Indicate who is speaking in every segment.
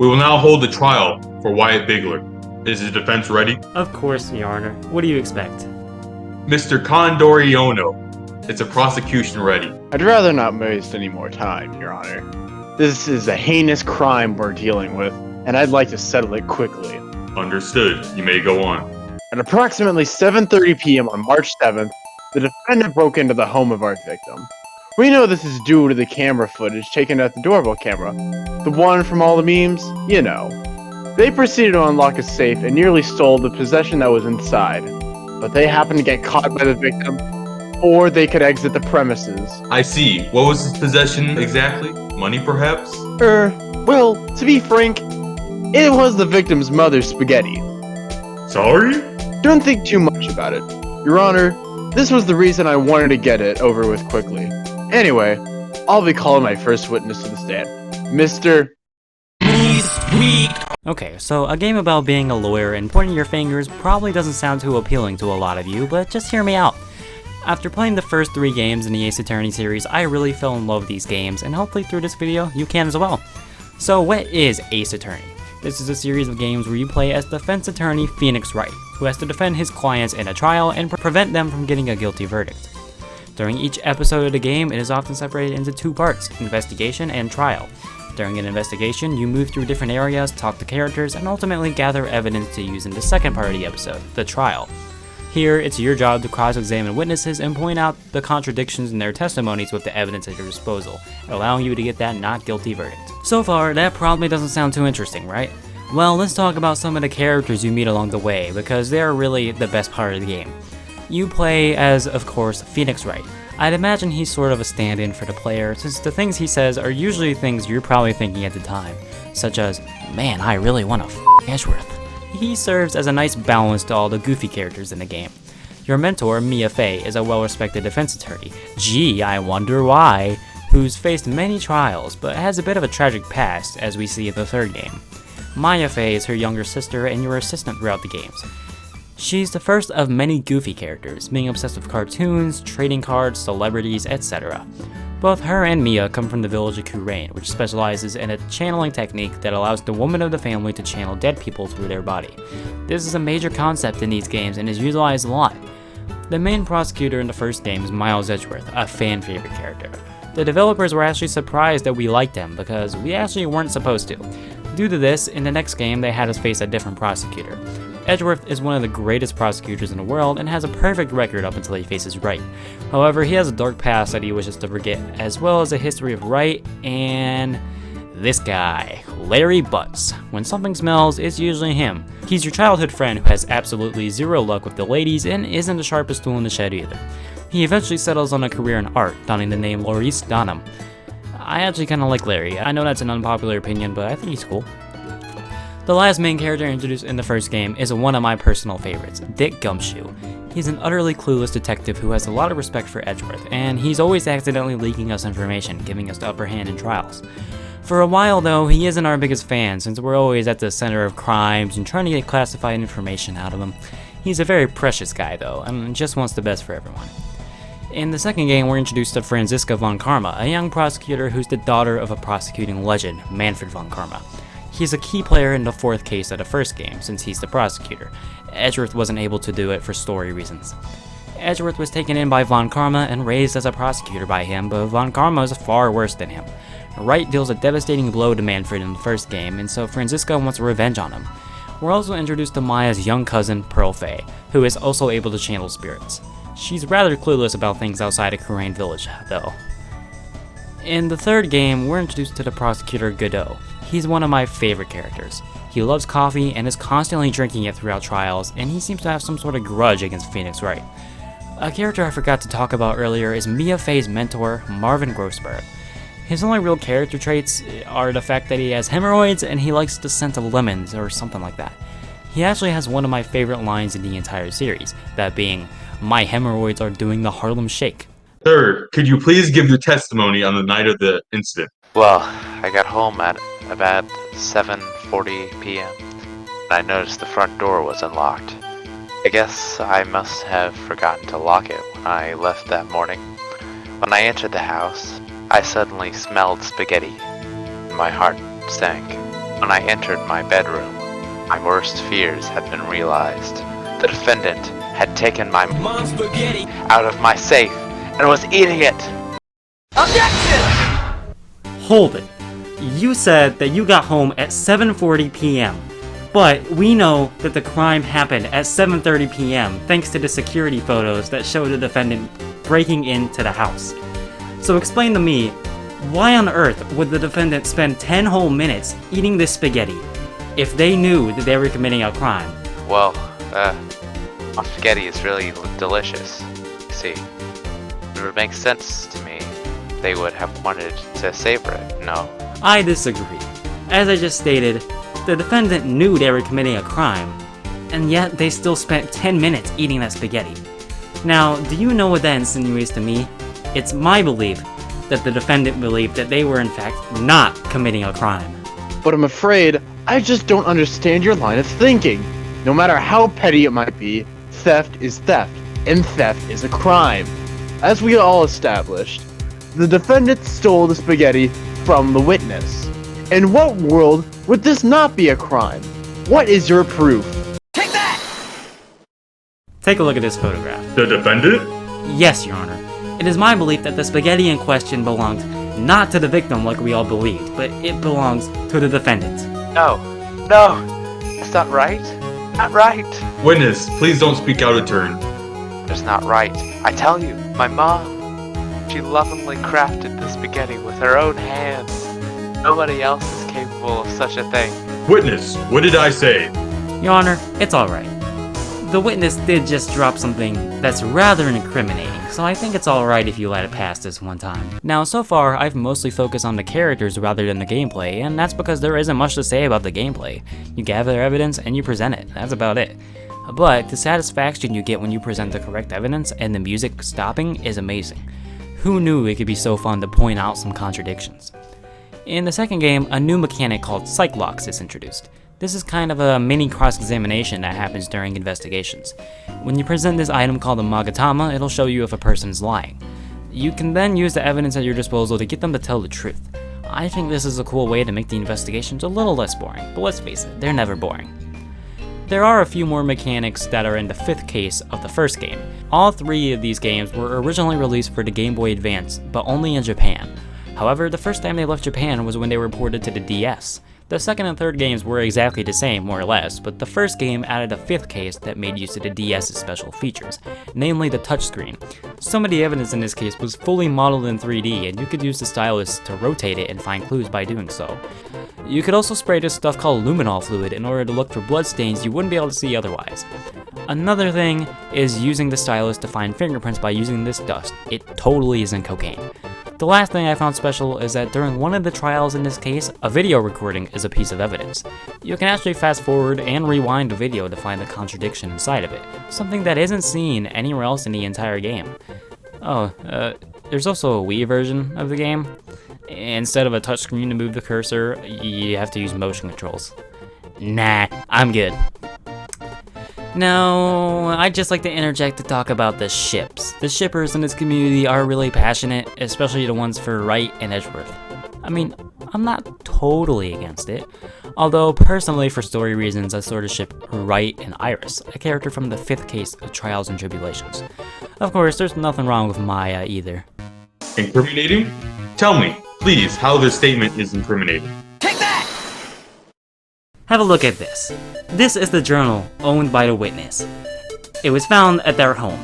Speaker 1: We will now hold the trial for Wyatt Bigler. Is the defense ready?
Speaker 2: Of course, Your Honor. What do you expect?
Speaker 1: Mr. Condoriono, is the prosecution ready?
Speaker 3: I'd rather not waste any more time, Your Honor. This is a heinous crime we're dealing with, and I'd like to settle it quickly.
Speaker 1: Understood. You may go on.
Speaker 3: At approximately 7:30 p.m. on March 7th, the defendant broke into the home of our victim. We know this is due to the camera footage taken at the doorbell camera. The one from all the memes, you know. They proceeded to unlock a safe and nearly stole the possession that was inside. But they happened to get caught by the victim, or they could exit the premises.
Speaker 1: I see. What was his possession exactly? Money, perhaps?
Speaker 3: Well, to be frank, it was the victim's mother's spaghetti.
Speaker 1: Sorry?
Speaker 3: Don't think too much about it. Your Honor, this was the reason I wanted to get it over with quickly. Anyway, I'll be calling my first witness to the stand. Mr.
Speaker 2: Okay, so a game about being a lawyer and pointing your fingers probably doesn't sound too appealing to a lot of you, but just hear me out. After playing the first 3 games in the Ace Attorney series, I really fell in love with these games, and hopefully through this video, you can as well. So what is Ace Attorney? This is a series of games where you play as defense attorney Phoenix Wright, who has to defend his clients in a trial and prevent them from getting a guilty verdict. During each episode of the game, it is often separated into 2 parts, investigation and trial. During an investigation, you move through different areas, talk to characters, and ultimately gather evidence to use in the second part of the episode, the trial. Here, it's your job to cross-examine witnesses and point out the contradictions in their testimonies with the evidence at your disposal, allowing you to get that not guilty verdict. So far, that probably doesn't sound too interesting, right? Well, let's talk about some of the characters you meet along the way, because they're really the best part of the game. You play as, of course, Phoenix Wright. I'd imagine he's sort of a stand-in for the player, since the things he says are usually things you're probably thinking at the time, such as, man, I really want to f*** Edgeworth. He serves as a nice balance to all the goofy characters in the game. Your mentor, Mia Fey, is a well-respected defense attorney, gee, I wonder why, who's faced many trials, but has a bit of a tragic past, as we see in the third game. Maya Fey is her younger sister and your assistant throughout the games. She's the first of many goofy characters, being obsessed with cartoons, trading cards, celebrities, etc. Both her and Mia come from the village of Courtroom, which specializes in a channeling technique that allows the woman of the family to channel dead people through their body. This is a major concept in these games and is utilized a lot. The main prosecutor in the first game is Miles Edgeworth, a fan favorite character. The developers were actually surprised that we liked him because we actually weren't supposed to. Due to this, in the next game they had us face a different prosecutor. Edgeworth is one of the greatest prosecutors in the world and has a perfect record up until he faces Wright. However, he has a dark past that he wishes to forget, as well as a history of Wright and this guy, Larry Butts. When something smells, it's usually him. He's your childhood friend who has absolutely zero luck with the ladies and isn't the sharpest tool in the shed either. He eventually settles on a career in art, donning the name Maurice Donham. I actually kinda like Larry. I know that's an unpopular opinion, but I think he's cool. The last main character introduced in the first game is one of my personal favorites, Dick Gumshoe. He's an utterly clueless detective who has a lot of respect for Edgeworth, and he's always accidentally leaking us information, giving us the upper hand in trials. For a while though, he isn't our biggest fan since we're always at the center of crimes and trying to get classified information out of him. He's a very precious guy though, and just wants the best for everyone. In the second game, we're introduced to Franziska von Karma, a young prosecutor who's the daughter of a prosecuting legend, Manfred von Karma. He's a key player in the fourth case of the first game, since he's the prosecutor. Edgeworth wasn't able to do it for story reasons. Edgeworth was taken in by von Karma and raised as a prosecutor by him, but von Karma is far worse than him. Wright deals a devastating blow to Manfred in the first game, and so Franziska wants revenge on him. We're also introduced to Maya's young cousin, Pearl Fey, who is also able to channel spirits. She's rather clueless about things outside of Courtroom Village, though. In the third game, we're introduced to the prosecutor Godot. He's one of my favorite characters. He loves coffee and is constantly drinking it throughout trials, and he seems to have some sort of grudge against Phoenix Wright. A character I forgot to talk about earlier is Mia Fey's mentor, Marvin Grossberg. His only real character traits are the fact that he has hemorrhoids and he likes the scent of lemons or something like that. He actually has one of my favorite lines in the entire series, that being, "My hemorrhoids are doing the Harlem Shake."
Speaker 1: Sir, could you please give your testimony on the night of the incident?
Speaker 4: Well, I got home at about 7:40 p.m. and I noticed the front door was unlocked. I guess I must have forgotten to lock it when I left that morning. When I entered the house, I suddenly smelled spaghetti, and my heart sank. When I entered my bedroom, my worst fears had been realized. The defendant had taken my mom spaghetti out of my safe and was eating it. Objection!
Speaker 2: Hold it. You said that you got home at 7:40 p.m. But we know that the crime happened at 7:30 p.m. thanks to the security photos that show the defendant breaking into the house. So explain to me, why on earth would the defendant spend 10 whole minutes eating this spaghetti if they knew that they were committing a crime?
Speaker 4: Well, spaghetti is really delicious. See, it would make sense to me. They would have wanted to savor it, no?
Speaker 2: I disagree. As I just stated, the defendant knew they were committing a crime, and yet they still spent 10 minutes eating that spaghetti. Now, do you know what that insinuates to me? It's my belief that the defendant believed that they were in fact not committing a crime.
Speaker 3: But I'm afraid I just don't understand your line of thinking. No matter how petty it might be, theft is theft, and theft is a crime. As we all established, the defendant stole the spaghetti from the witness. In what world would this not be a crime? What is your proof?
Speaker 2: Take a look at this photograph.
Speaker 1: The defendant?
Speaker 2: Yes, Your Honor. It is my belief that the spaghetti in question belonged not to the victim like we all believed, but it belongs to the defendant.
Speaker 4: No, that's not right. Not right.
Speaker 1: Witness, please don't speak out of turn.
Speaker 4: That's not right. I tell you, my mom, she lovingly crafted the spaghetti with her own hands. Nobody else is capable of such a thing.
Speaker 1: Witness, what did I say?
Speaker 2: Your Honor, it's alright. The witness did just drop something that's rather incriminating, so I think it's alright if you let it pass this one time. Now, so far, I've mostly focused on the characters rather than the gameplay, and that's because there isn't much to say about the gameplay. You gather evidence and you present it, that's about it. But the satisfaction you get when you present the correct evidence and the music stopping is amazing. Who knew it could be so fun to point out some contradictions? In the second game, a new mechanic called Psych Locks is introduced. This is kind of a mini cross-examination that happens during investigations. When you present this item called a Magatama, it'll show you if a person is lying. You can then use the evidence at your disposal to get them to tell the truth. I think this is a cool way to make the investigations a little less boring, but let's face it, they're never boring. There are a few more mechanics that are in the fifth case of the first game. All three of these games were originally released for the Game Boy Advance, but only in Japan. However, the first time they left Japan was when they were ported to the DS. The second and third games were exactly the same, more or less, but the first game added a fifth case that made use of the DS's special features, namely the touchscreen. Some of the evidence in this case was fully modeled in 3D, and you could use the stylus to rotate it and find clues by doing so. You could also spray this stuff called luminol fluid in order to look for bloodstains you wouldn't be able to see otherwise. Another thing is using the stylus to find fingerprints by using this dust. It totally isn't cocaine. The last thing I found special is that during one of the trials in this case, a video recording is a piece of evidence. You can actually fast forward and rewind the video to find the contradiction inside of it, something that isn't seen anywhere else in the entire game. There's also a Wii version of the game. Instead of a touchscreen to move the cursor, you have to use motion controls. Nah, I'm good. Now, I'd just like to interject to talk about the ships. The shippers in this community are really passionate, especially the ones for Wright and Edgeworth. I mean, I'm not totally against it, although personally for story reasons I sort of ship Wright and Iris, a character from the fifth case of Trials and Tribulations. Of course, there's nothing wrong with Maya either.
Speaker 1: Incriminating? Tell me, please, how this statement is incriminating.
Speaker 2: Have a look at this. This is the journal owned by the witness. It was found at their home.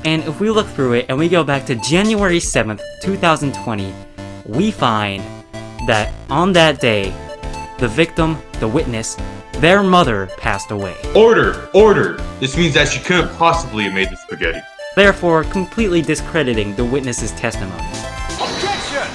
Speaker 2: And if we look through it and we go back to January 7th, 2020, we find that on that day, the victim, the witness, their mother passed away.
Speaker 1: Order! Order! This means that she couldn't possibly have made the spaghetti.
Speaker 2: Therefore, completely discrediting the witness's testimony.
Speaker 4: Objection!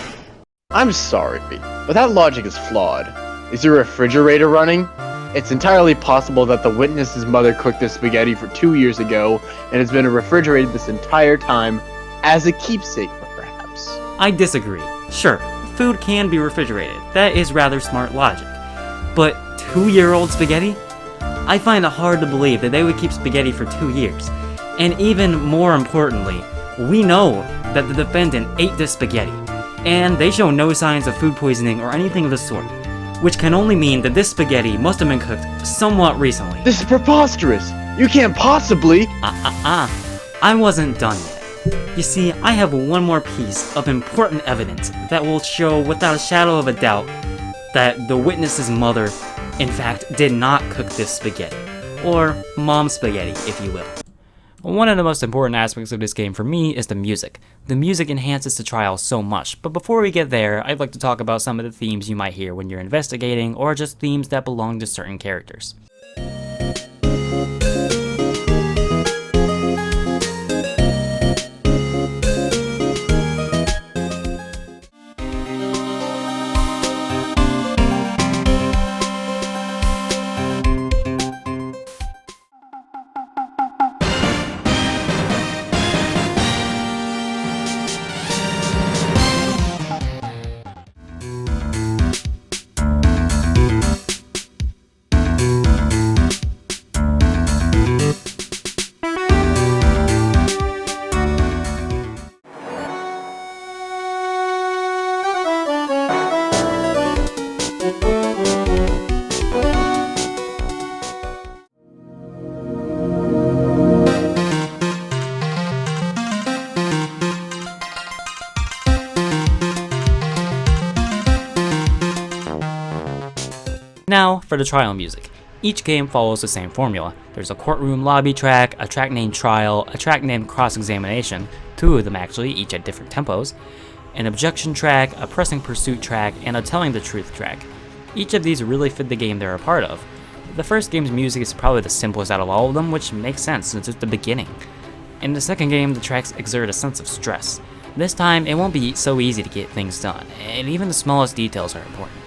Speaker 3: I'm sorry, but that logic is flawed. Is your refrigerator running? It's entirely possible that the witness's mother cooked this spaghetti for 2 years ago and has been refrigerated this entire time as a keepsake, perhaps.
Speaker 2: I disagree. Sure, food can be refrigerated. That is rather smart logic. But 2-year-old spaghetti? I find it hard to believe that they would keep spaghetti for 2 years. And even more importantly, we know that the defendant ate this spaghetti, and they show no signs of food poisoning or anything of the sort. which can only mean that this spaghetti must have been cooked somewhat recently.
Speaker 3: This is preposterous! You can't possibly!
Speaker 2: I wasn't done yet. You see, I have one more piece of important evidence that will show without a shadow of a doubt that the witness's mother, in fact, did not cook this spaghetti. Or mom's spaghetti, if you will. One of the most important aspects of this game for me is the music. The music enhances the trial so much, but before we get there, I'd like to talk about some of the themes you might hear when you're investigating, or just themes that belong to certain characters. Now, for the trial music. Each game follows the same formula. There's a Courtroom Lobby track, a track named Trial, a track named Cross-Examination, 2 of them actually, each at different tempos, an Objection track, a Pressing Pursuit track, and a Telling the Truth track. Each of these really fit the game they're a part of. The first game's music is probably the simplest out of all of them, which makes sense since it's the beginning. In the second game, the tracks exert a sense of stress. This time, it won't be so easy to get things done, and even the smallest details are important.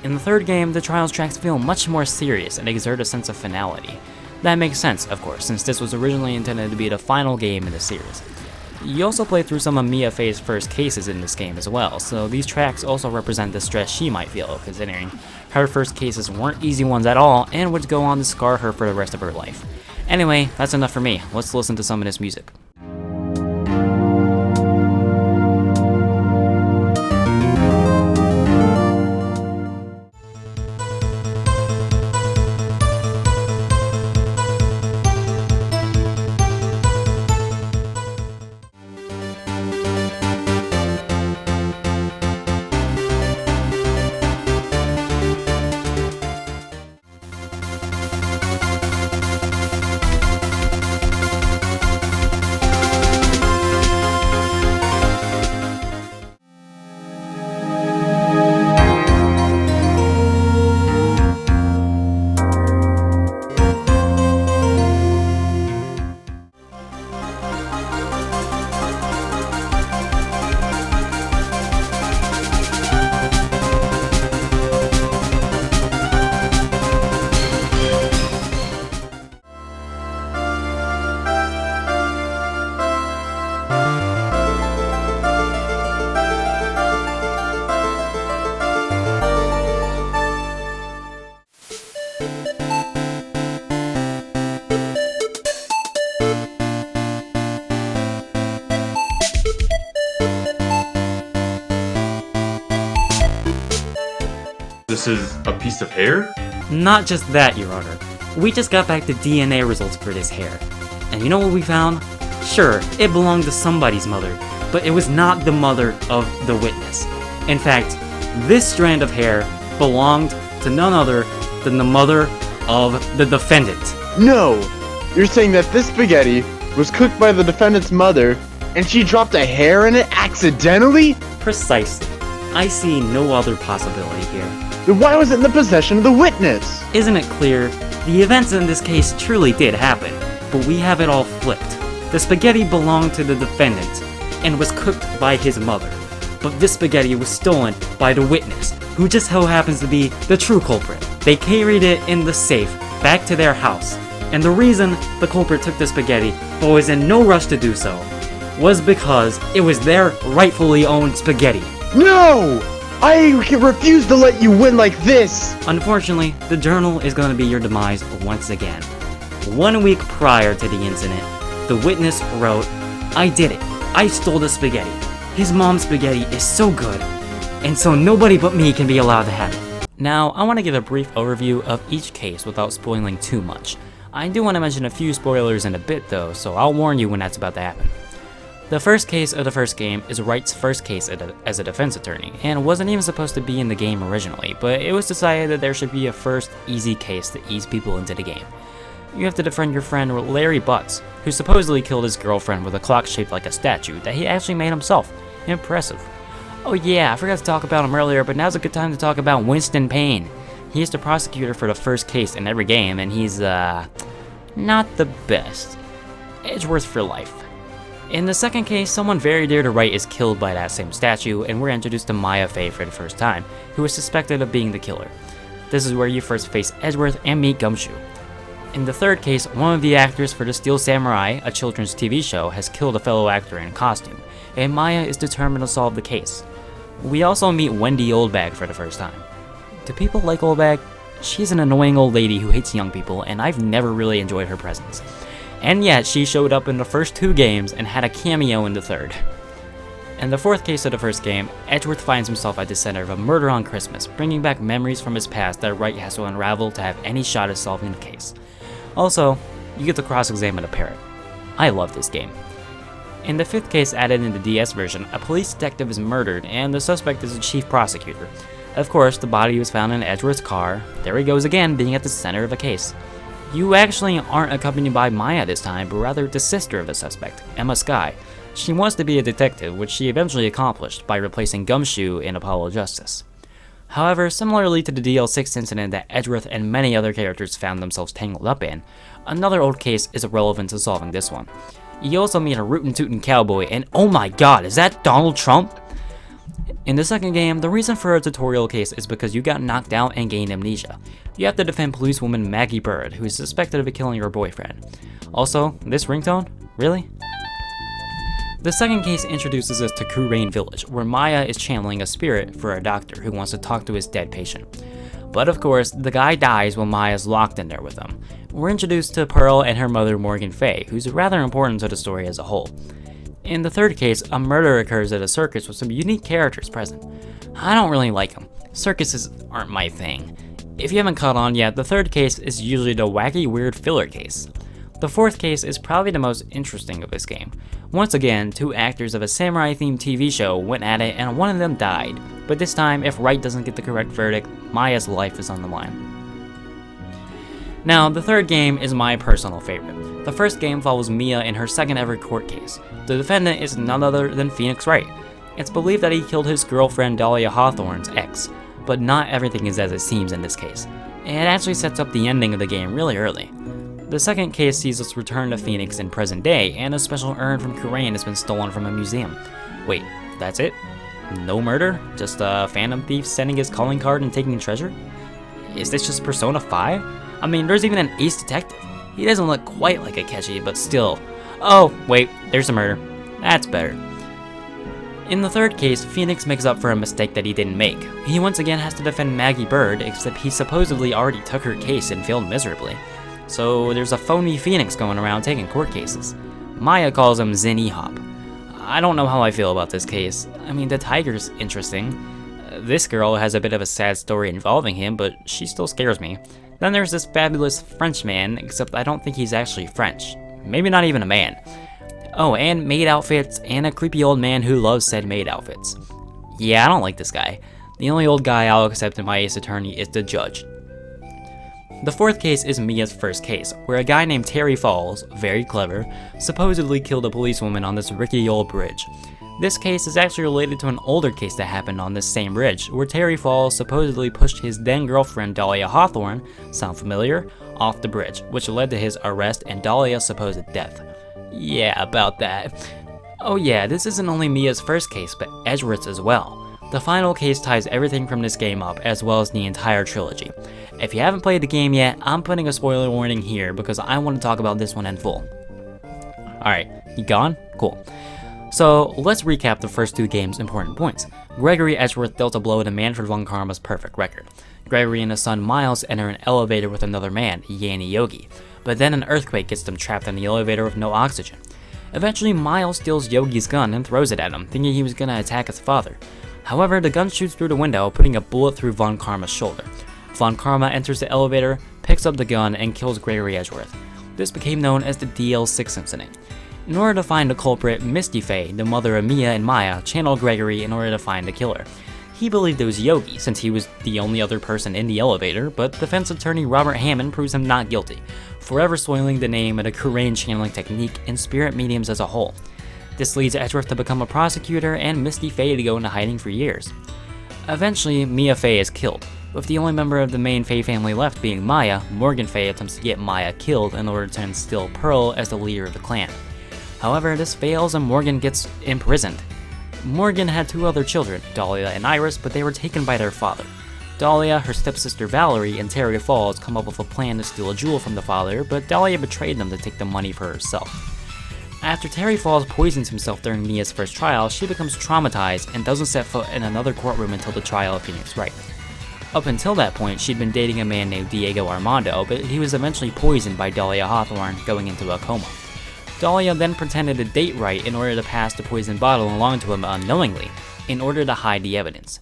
Speaker 2: In the third game, the trials tracks feel much more serious and exert a sense of finality. That makes sense, of course, since this was originally intended to be the final game in the series. You also play through some of Mia Fey's first cases in this game as well, so these tracks also represent the stress she might feel, considering her first cases weren't easy ones at all and would go on to scar her for the rest of her life. Anyway, that's enough for me. Let's listen to some of this music.
Speaker 1: This is a piece of hair?
Speaker 2: Not just that, Your Honor. We just got back the DNA results for this hair. And you know what we found? Sure, it belonged to somebody's mother, but it was not the mother of the witness. In fact, this strand of hair belonged to none other than the mother of the defendant.
Speaker 3: No! You're saying that this spaghetti was cooked by the defendant's mother, and she dropped a hair in it accidentally?
Speaker 2: Precisely. I see no other possibility here.
Speaker 3: Then why was it in the possession of the witness?
Speaker 2: Isn't it clear? The events in this case truly did happen, but we have it all flipped. The spaghetti belonged to the defendant and was cooked by his mother, but this spaghetti was stolen by the witness, who just so happens to be the true culprit. They carried it in the safe back to their house, and the reason the culprit took the spaghetti but was in no rush to do so was because it was their rightfully owned spaghetti.
Speaker 3: No! I refuse to let you win like this!
Speaker 2: Unfortunately, the journal is going to be your demise once again. 1 week prior to the incident, the witness wrote, "I did it. I stole the spaghetti. His mom's spaghetti is so good, and so nobody but me can be allowed to have it." Now, I want to give a brief overview of each case without spoiling too much. I do want to mention a few spoilers in a bit though, so I'll warn you when that's about to happen. The first case of the first game is Wright's first case as a defense attorney, and wasn't even supposed to be in the game originally, but it was decided that there should be a first easy case to ease people into the game. You have to defend your friend Larry Butts, who supposedly killed his girlfriend with a clock shaped like a statue that he actually made himself. Impressive. Oh yeah, I forgot to talk about him earlier, but now's a good time to talk about Winston Payne. He is the prosecutor for the first case in every game, and he's, not the best. Edgeworth for life. In the second case, someone very dear to Wright is killed by that same statue, and we're introduced to Maya Fey for the first time, who is suspected of being the killer. This is where you first face Edgeworth and meet Gumshoe. In the third case, one of the actors for the Steel Samurai, a children's TV show, has killed a fellow actor in costume, and Maya is determined to solve the case. We also meet Wendy Oldbag for the first time. Do people like Oldbag? She's an annoying old lady who hates young people, and I've never really enjoyed her presence. And yet, she showed up in the first 2 games and had a cameo in the third. In the fourth case of the first game, Edgeworth finds himself at the center of a murder on Christmas, bringing back memories from his past that Wright has to unravel to have any shot at solving the case. Also, you get to cross-examine a parrot. I love this game. In the fifth case added in the DS version, a police detective is murdered and the suspect is the chief prosecutor. Of course, the body was found in Edgeworth's car. There he goes again, being at the center of a case. You actually aren't accompanied by Maya this time, but rather the sister of the suspect, Emma Skye. She wants to be a detective, which she eventually accomplished by replacing Gumshoe in Apollo Justice. However, similarly to the DL6 incident that Edgeworth and many other characters found themselves tangled up in, another old case is irrelevant to solving this one. You also meet a rootin' tootin' cowboy, and oh my god, is that Donald Trump? In the second game, the reason for a tutorial case is because you got knocked out and gained amnesia. You have to defend policewoman Maggie Bird, who is suspected of killing her boyfriend. Also, this ringtone? Really? The second case introduces us to Courtroom Village, where Maya is channeling a spirit for a doctor who wants to talk to his dead patient. But of course, the guy dies while Maya's locked in there with him. We're introduced to Pearl and her mother Morgan Fay, who's rather important to the story as a whole. In the third case, a murder occurs at a circus with some unique characters present. I don't really like them. Circuses aren't my thing. If you haven't caught on yet, the third case is usually the wacky weird filler case. The fourth case is probably the most interesting of this game. Once again, 2 actors of a samurai-themed TV show went at it and one of them died, but this time, if Wright doesn't get the correct verdict, Maya's life is on the line. Now, the third game is my personal favorite. The first game follows Mia in her second ever court case. The defendant is none other than Phoenix Wright. It's believed that he killed his girlfriend Dahlia Hawthorne's ex, but not everything is as it seems in this case. It actually sets up the ending of the game really early. The second case sees us return to Phoenix in present day, and a special urn from Courtroom has been stolen from a museum. Wait, that's it? No murder? Just a phantom thief sending his calling card and taking treasure? Is this just Persona 5? I mean, there's even an ace detective. He doesn't look quite like Akechi, but still. Oh, wait, there's a murder. That's better. In the third case, Phoenix makes up for a mistake that he didn't make. He once again has to defend Maggie Bird, except he supposedly already took her case and failed miserably. So there's a phony Phoenix going around taking court cases. Maya calls him Zen E-Hop. I don't know how I feel about this case. I mean, the tiger's interesting. This girl has a bit of a sad story involving him, but she still scares me. Then there's this fabulous French man, except I don't think he's actually French. Maybe not even a man. Oh, and maid outfits, and a creepy old man who loves said maid outfits. Yeah, I don't like this guy. The only old guy I'll accept in my ace attorney is the judge. The fourth case is Mia's first case, where a guy named Terry Falls, very clever, supposedly killed a policewoman on this rickety old bridge. This case is actually related to an older case that happened on this same bridge, where Terry Falls supposedly pushed his then-girlfriend Dahlia Hawthorne, sound familiar, off the bridge, which led to his arrest and Dahlia's supposed death. Yeah, about that. Oh yeah, this isn't only Mia's first case, but Edgeworth's as well. The final case ties everything from this game up, as well as the entire trilogy. If you haven't played the game yet, I'm putting a spoiler warning here because I want to talk about this one in full. Alright, you gone? Cool. So, let's recap the first 2 games' important points. Gregory Edgeworth dealt a blow to Manfred von Karma's perfect record. Gregory and his son Miles enter an elevator with another man, Yanni Yogi, but then an earthquake gets them trapped in the elevator with no oxygen. Eventually, Miles steals Yogi's gun and throws it at him, thinking he was gonna attack his father. However, the gun shoots through the window, putting a bullet through Von Karma's shoulder. Von Karma enters the elevator, picks up the gun, and kills Gregory Edgeworth. This became known as the DL6 incident. In order to find the culprit, Misty Faye, the mother of Mia and Maya, channeled Gregory in order to find the killer. He believed it was Yogi, since he was the only other person in the elevator, but defense attorney Robert Hammond proves him not guilty, forever soiling the name of the Kurain channeling technique and spirit mediums as a whole. This leads Edgeworth to become a prosecutor and Misty Faye to go into hiding for years. Eventually, Mia Faye is killed, with the only member of the main Faye family left being Maya. Morgan Faye attempts to get Maya killed in order to instill Pearl as the leader of the clan. However, this fails and Morgan gets imprisoned. Morgan had two other children, Dahlia and Iris, but they were taken by their father. Dahlia, her stepsister Valerie, and Terry Falls come up with a plan to steal a jewel from the father, but Dahlia betrayed them to take the money for herself. After Terry Falls poisons himself during Mia's first trial, she becomes traumatized and doesn't set foot in another courtroom until the trial of Phoenix Wright. Up until that point, she'd been dating a man named Diego Armando, but he was eventually poisoned by Dahlia Hawthorne, going into a coma. Dahlia then pretended to date Wright in order to pass the poison bottle along to him unknowingly, in order to hide the evidence.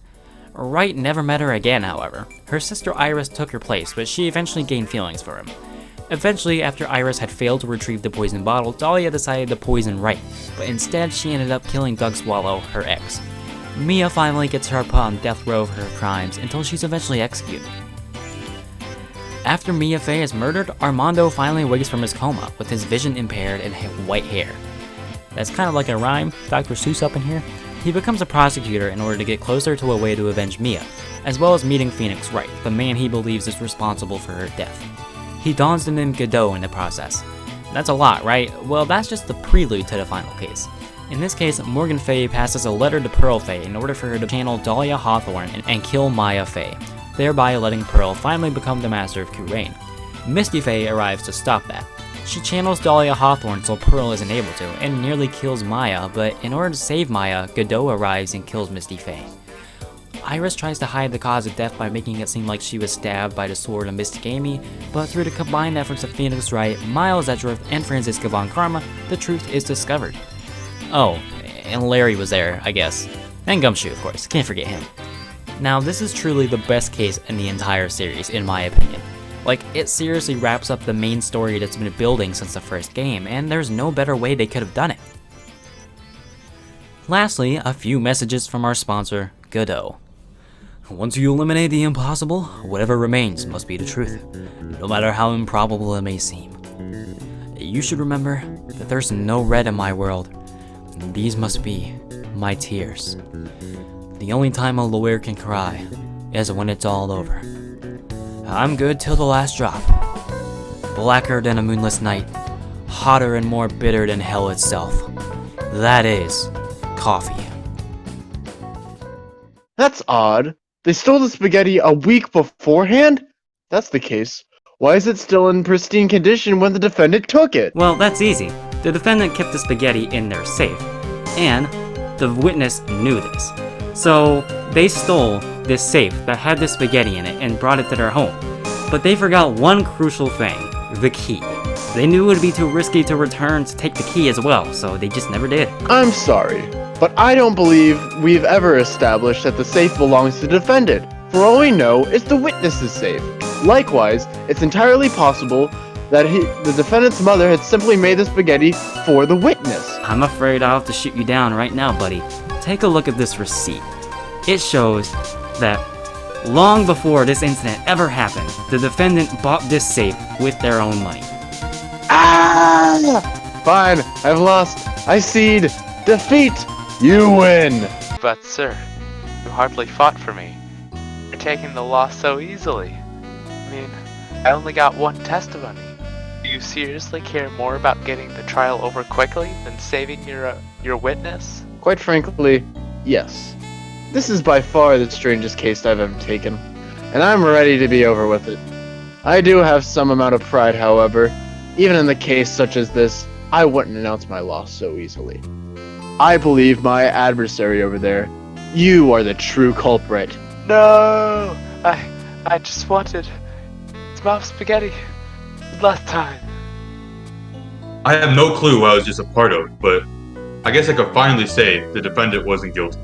Speaker 2: Wright never met her again, however. Her sister Iris took her place, but she eventually gained feelings for him. Eventually, after Iris had failed to retrieve the poison bottle, Dahlia decided to poison Wright, but instead she ended up killing Doug Swallow, her ex. Mia finally gets her put on death row for her crimes until she's eventually executed. After Mia Faye is murdered, Armando finally wakes from his coma, with his vision impaired and white hair. That's kind of like a rhyme, Dr. Seuss up in here. He becomes a prosecutor in order to get closer to a way to avenge Mia, as well as meeting Phoenix Wright, the man he believes is responsible for her death. He dons the name Godot in the process. That's a lot, right? Well, that's just the prelude to the final case. In this case, Morgan Faye passes a letter to Pearl Faye in order for her to channel Dahlia Hawthorne and kill Maya Faye, thereby letting Pearl finally become the master of Kurain. Misty Faye arrives to stop that. She channels Dahlia Hawthorne so Pearl isn't able to, and nearly kills Maya, but in order to save Maya, Godot arrives and kills Misty Faye. Iris tries to hide the cause of death by making it seem like she was stabbed by the sword of Mystic Amy, but through the combined efforts of Phoenix Wright, Miles Edgeworth, and Franziska Von Karma, the truth is discovered. Oh, and Larry was there, I guess. And Gumshoe, of course, can't forget him. Now, this is truly the best case in the entire series, in my opinion. Like, it seriously wraps up the main story that's been building since the first game, and there's no better way they could have done it. Lastly, a few messages from our sponsor, Godot. Once you eliminate the impossible, whatever remains must be the truth, no matter how improbable it may seem. You should remember that there's no red in my world, and these must be my tears. The only time a lawyer can cry is when it's all over. I'm good till the last drop. Blacker than a moonless night, hotter and more bitter than hell itself. That is coffee.
Speaker 3: That's odd. They stole the spaghetti a week beforehand? That's the case. Why is it still in pristine condition when the defendant took it?
Speaker 2: Well, that's easy. The defendant kept the spaghetti in their safe, and the witness knew this. So they stole this safe that had the spaghetti in it and brought it to their home. But they forgot one crucial thing, the key. They knew it would be too risky to return to take the key as well, so they just never did.
Speaker 3: I'm sorry, but I don't believe we've ever established that the safe belongs to the defendant. For all we know, it's the witness's safe. Likewise, it's entirely possible that the defendant's mother had simply made the spaghetti for the witness.
Speaker 2: I'm afraid I'll have to shoot you down right now, buddy. Take a look at this receipt. It shows that long before this incident ever happened, the defendant bought this safe with their own money.
Speaker 3: Ah! Fine, I've lost. I cede. Defeat. You win.
Speaker 4: But sir, you hardly fought for me. You're taking the loss so easily. I mean, I only got one testimony. Do you seriously care more about getting the trial over quickly than saving your witness?
Speaker 3: Quite frankly, yes. This is by far the strangest case I've ever taken, and I'm ready to be over with it. I do have some amount of pride, however. Even in a case such as this, I wouldn't announce my loss so easily. I believe my adversary over there, you are the true culprit.
Speaker 4: No! I just wanted some spaghetti last time.
Speaker 1: I have no clue what I was just a part of, but I guess I could finally say the defendant wasn't guilty.